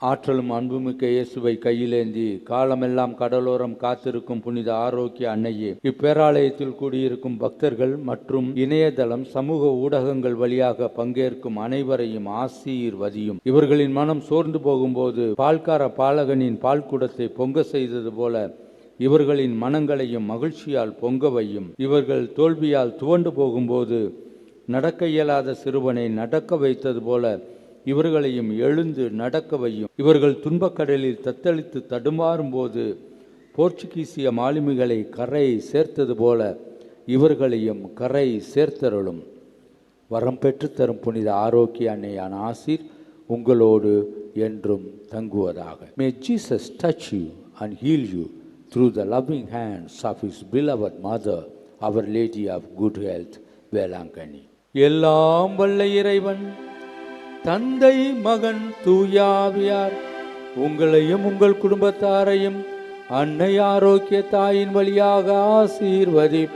ஆற்றலும் அன்புமிக்க இயேசுவை கையிலேந்தி காலமெல்லாம் கடலோரம் காத்திருக்கும் புனித ஆரோக்கிய அன்னையே, இப்பேராலயத்தில் கூடியிருக்கும் பக்தர்கள் மற்றும் இணையதளம் சமூக ஊடகங்கள் வழியாக பங்கேற்கும் அனைவரையும் ஆசீர்வதியும். இவர்களின் மனம் சோர்ந்து போகும்போது பால்கார பாலகனின் பால் குடத்தை பொங்க செய்தது போல இவர்களின் மனங்களையும் மகிழ்ச்சியால் பொங்க வையும். இவர்கள் தோல்வியால் துவண்டு போகும்போது நடக்க இயலாத சிறுவனை நடக்க வைத்தது போல இவர்களையும் எழுந்து நடக்க வையும். இவர்கள் துன்பக்கடலில் தத்தளித்து தடுமாறும் போது போர்ச்சுகீசிய மாலுமிகளை கரை சேர்த்தது போல இவர்களையும் கரை சேர்த்தருளும். வரம் பெற்று தரும் புனித ஆரோக்கிய அன்னையான ஆசீர் உங்களோடு என்றும் தங்குவதாக. May Jesus touch you and heal you through the loving hands of his beloved mother, Our Lady of Good Health, Velankanni. எல்லாம் வல்ல இறைவன் தந்தை மகன் தூயாவியார் உங்களையும் உங்கள் குடும்பத்தாரையும் அன்னை ஆரோக்கிய தாயின் வழியாக ஆசீர்வதிப்பாராக.